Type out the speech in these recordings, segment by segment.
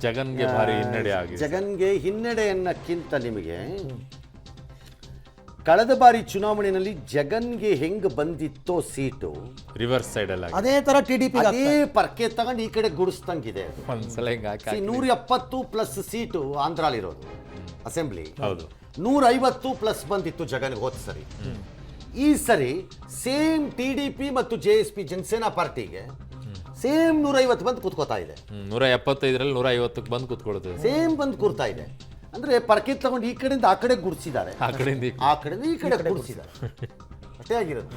ಜಗನ್ಗೆ ಭಾರಿ ಹಿನ್ನಡೆ ಆಗಿದೆ. ಜಗನ್ಗೆ ಹಿನ್ನಡೆಯನ್ನಕ್ಕಿಂತ ನಿಮಗೆ ಕಳೆದ ಬಾರಿ ಚುನಾವಣೆಯಲ್ಲಿ ಜಗನ್ಗೆ ಹೆಂಗ್ ಬಂದಿತ್ತೋ ಸೀಟು ರಿವರ್ಸ್ ಸೈಡ್ ಅಲ್ಲಿ ಅದೇ ತರ ಟಿಡಿಪಿ ಅದೇ ಪರ್ಕೆ ತಗೊಂಡು ಈ ಕಡೆ ಗುಡಿಸ್ತಂಗಿದೆ. ಒಂದ್ಸಲ ಹಿಂಗ 170 ಪ್ಲಸ್ ಸೀಟು ಆಂಧ್ರಾಲಿರೋದು ಅಸೆಂಬ್ಲಿ, ಹೌದು 150 ಪ್ಲಸ್ ಬಂದಿತ್ತು ಜಗನ್ಗೆ ಹೋದ ಸರಿ. ಈ ಸರಿ ಸೇಮ್ ಟಿಡಿಪಿ ಮತ್ತು JSP ಜನಸೇನಾ ಪಾರ್ಟಿಗೆ ಸೇಮ್ 150 ಬಂದು ಕೂತ್ಕೋತಾ ಇದೆ. 175ರಲ್ಲಿ 150ಕ್ಕೆ ಬಂದು ಕೂತ್ಕೊಳ್ತದೆ. ಸೇಮ್ ಬಂದು ಕೂರ್ತಾ ಇದೆ. ಅಂದ್ರೆ ಪರ್ಕೆ ತಗೊಂಡು ಈ ಕಡೆಯಿಂದ ಆ ಕಡೆ ಗುಡಿಸಿದ್ದಾರೆ, ಆ ಕಡೆಯಿಂದ ಆ ಕಡೆಯಿಂದ ಈ ಕಡೆ ಗುಡಿಸಿದ್ದಾರೆ. ಅಷ್ಟೇ ಆಗಿರೋದು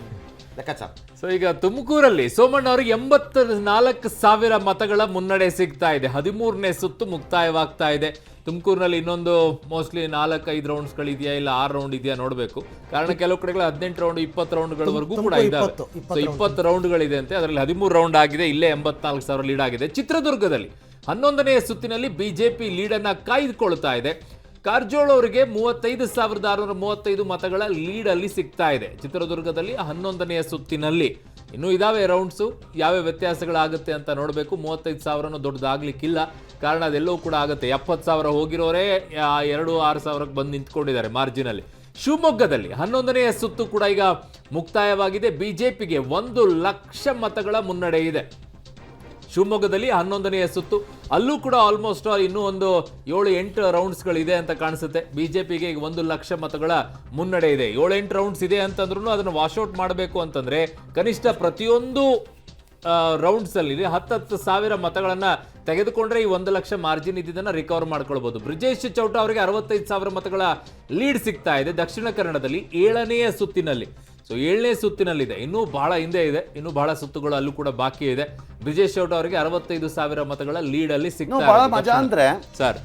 ಲೆಕ್ಕಾಚಾರ. ಸೊ ಈಗ ತುಮಕೂರಲ್ಲಿ ಸೋಮಣ್ಣ ಅವರಿಗೆ 84,000 ಮತಗಳ ಮುನ್ನಡೆ ಸಿಗ್ತಾ ಇದೆ. 13ನೇ ಸುತ್ತು ಮುಕ್ತಾಯವಾಗ್ತಾ ಇದೆ. ತುಮಕೂರಿನಲ್ಲಿ ಇನ್ನೊಂದು ಮೋಸ್ಟ್ಲಿ 4-5 ರೌಂಡ್ಸ್ಗಳಿದೆಯಾ ಇಲ್ಲ 6 ರೌಂಡ್ ಇದೆಯಾ ನೋಡಬೇಕು. ಕಾರಣ ಕೆಲವು ಕಡೆಗಳು 18 ರೌಂಡ್ 20 ರೌಂಡ್ಗಳವರೆಗೂ ಕೂಡ ಇದ್ದಾವೆ. ಸೊ 20 ರೌಂಡ್ಗಳಿದೆ ಅಂತೆ. ಅದರಲ್ಲಿ 13 ರೌಂಡ್ ಆಗಿದೆ. ಇಲ್ಲೇ 84,000 ಲೀಡ್ ಆಗಿದೆ. ಚಿತ್ರದುರ್ಗದಲ್ಲಿ 11ನೇ ಸುತ್ತಿನಲ್ಲಿ ಬಿಜೆಪಿ ಲೀಡನ್ನು ಕಾಯ್ದುಕೊಳ್ತಾ ಇದೆ. ಕಾರಜೋಳ ಅವರಿಗೆ 35,635 ಮತಗಳ ಲೀಡ್ ಅಲ್ಲಿ ಸಿಗ್ತಾ ಇದೆ. ಚಿತ್ರದುರ್ಗದಲ್ಲಿ 11ನೇ ಸುತ್ತಿನಲ್ಲಿ ಇನ್ನೂ ಇದಾವೆ ರೌಂಡ್ಸು. ಯಾವ ವ್ಯತ್ಯಾಸಗಳಾಗುತ್ತೆ ಅಂತ ನೋಡಬೇಕು. 35,000 ದೊಡ್ಡದಾಗ್ಲಿಕ್ಕಿಲ್ಲ. ಕಾರಣ ಅದೆಲ್ಲವೂ ಕೂಡ ಆಗುತ್ತೆ. 70,000 ಹೋಗಿರೋರೇ 2,6,000ಕ್ಕೆ ಬಂದು ನಿಂತ್ಕೊಂಡಿದ್ದಾರೆ ಮಾರ್ಜಿನಲ್ಲಿ. ಶಿವಮೊಗ್ಗದಲ್ಲಿ 11ನೇ ಸುತ್ತು ಕೂಡ ಈಗ ಮುಕ್ತಾಯವಾಗಿದೆ. ಬಿಜೆಪಿಗೆ 1,00,000 ಮತಗಳ ಮುನ್ನಡೆ ಇದೆ. ಶಿವಮೊಗ್ಗದಲ್ಲಿ 11ನೇ ಸುತ್ತು, ಅಲ್ಲೂ ಕೂಡ ಆಲ್ಮೋಸ್ಟ್ ಇನ್ನೂ ಒಂದು 7-8 ರೌಂಡ್ಸ್ಗಳಿದೆ ಅಂತ ಕಾಣಿಸುತ್ತೆ. ಬಿಜೆಪಿಗೆ ಈಗ 1,00,000 ಮತಗಳ ಮುನ್ನಡೆ ಇದೆ. 7-8 ರೌಂಡ್ಸ್ ಇದೆ ಅಂತಂದ್ರೂ ಅದನ್ನು ವಾಶೌಟ್ ಮಾಡಬೇಕು ಅಂತಂದ್ರೆ ಕನಿಷ್ಠ ಪ್ರತಿಯೊಂದು ರೌಂಡ್ಸ್ ಅಲ್ಲಿ 10,000 ಮತಗಳನ್ನ ತೆಗೆದುಕೊಂಡ್ರೆ ಈ 1,00,000 ಮಾರ್ಜಿನ್ ಇದ್ದನ್ನ ರಿಕವರ್ ಮಾಡ್ಕೊಳ್ಬಹುದು. ಬ್ರಿಜೇಶ್ ಚೌಟ ಅವರಿಗೆ 65,000 ಮತಗಳ ಲೀಡ್ ಸಿಗ್ತಾ ಇದೆ ದಕ್ಷಿಣ ಕನ್ನಡದಲ್ಲಿ 7ನೇ ಸುತ್ತಿನಲ್ಲಿ. ಸೊ 7ನೇ ಸುತ್ತಿನಲ್ಲಿದೆ, ಇನ್ನೂ ಬಹಳ ಹಿಂದೆ ಇದೆ, ಇನ್ನೂ ಬಹಳ ಸುತ್ತುಗಳು ಅಲ್ಲೂ ಕೂಡ ಬಾಕಿ ಇದೆ. ಬ್ರಿಜೇಶ್ ಚೌಟ ಅವರಿಗೆ 65,000 ಮತಗಳ ಲೀಡ್ ಅಲ್ಲಿ ಸಿಗ್ತಾ ಬಹಳ ಮಜಾ ಅಂದ್ರೆ ಸರ್,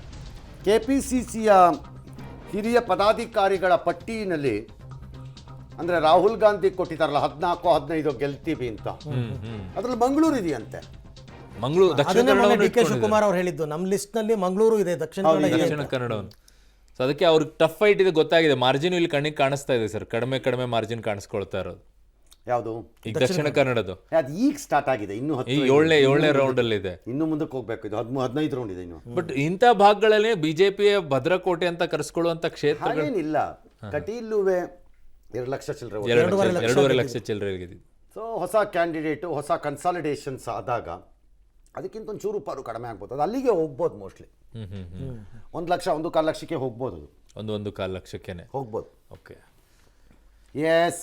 KPCCಯ ಹಿರಿಯ ಪದಾಧಿಕಾರಿಗಳ ಪಟ್ಟಿನಲ್ಲಿ ಅಂದ್ರೆ ರಾಹುಲ್ ಗಾಂಧಿ ಕೊಟ್ಟಿದ್ದಾರಲ್ಲ 14-15 ಗೆಲ್ತೀವಿ ಅಂತ, ಅದ್ರಲ್ಲಿ ಮಂಗಳೂರು ಇದೆಯಂತೆ. ಮಂಗಳೂರು ದಕ್ಷಿಣ DK ಶಿವಕುಮಾರ್ ಅವ್ರು ಹೇಳಿದ್ದು ನಮ್ಮ ಲಿಸ್ಟ್ ನಲ್ಲಿ ಮಂಗಳೂರು ಇದೆ, ದಕ್ಷಿಣ ಕನ್ನಡವನ್ನು. ಸೊ ಅದಕ್ಕೆ ಅವ್ರಿಗೆ ಟಫ್ ಫೈಟ್ ಇದೆ ಗೊತ್ತಾಗಿದೆ. ಮಾರ್ಜಿನ್ ಇಲ್ಲಿ ಕಣ್ಣಿಗೆ ಕಾಣಿಸ್ತಾ ಇದೆ ಸರ್, ಕಡಿಮೆ ಮಾರ್ಜಿನ್ ಕಾಣಿಸ್ಕೊಳ್ತಾ ಇರೋದು. ಯಾವುದು ಈಗ ದಕ್ಷಿಣ ಕನ್ನಡದ್ದು ಅದು ಈಗ ಸ್ಟಾರ್ಟ್ ಆಗಿದೆ. ಇನ್ನು 7ನೇ ರೌಂಡ್ ಅಲ್ಲಿ ಇದೆ. ಇನ್ನು ಮುಂದಕ್ಕೆ ಹೋಗ್ಬೇಕು. ಇದು 15 ರೌಂಡ್ ಇದೆ ಇನ್ನು. ಬಟ್ ಇಂಥ ಭಾಗಗಳಲ್ಲಿ ಬಿಜೆಪಿಯ ಭದ್ರಕೋಟೆ ಅಂತ ಕರೆಸ್ಕೊಳ್ಳುವಂತ ಕ್ಷೇತ್ರಗಳು ಹಾಗೇನಿಲ್ಲ. ಕಟೀಲುವೆ 2 ಲಕ್ಷ ಚಿಲ್ಲರೆ, 2.5 ಲಕ್ಷ ಚಿಲ್ಲರೆ ಆಗಿದೆ. ಸೊ ಹೊಸ ಕ್ಯಾಂಡಿಡೇಟು ಹೊಸ ಕನ್ಸಾಲಿಡೇಷನ್ಸ್ ಆದಾಗ ಅದಕ್ಕಿಂತ ಒಂದು ಚೂರು ಪಾರು ಕಡಿಮೆ ಆಗ್ಬೋದು. ಅದು ಅಲ್ಲಿಗೆ ಹೋಗ್ಬೋದು. ಮೋಸ್ಟ್ಲಿ 1 ಲಕ್ಷ 1.25 ಲಕ್ಷಕ್ಕೆ ಹೋಗ್ಬೋದು. ಅದು 1.25 ಲಕ್ಷಕ್ಕೇನೆ ಹೋಗ್ಬೋದು. ಓಕೆ. ಎಸ್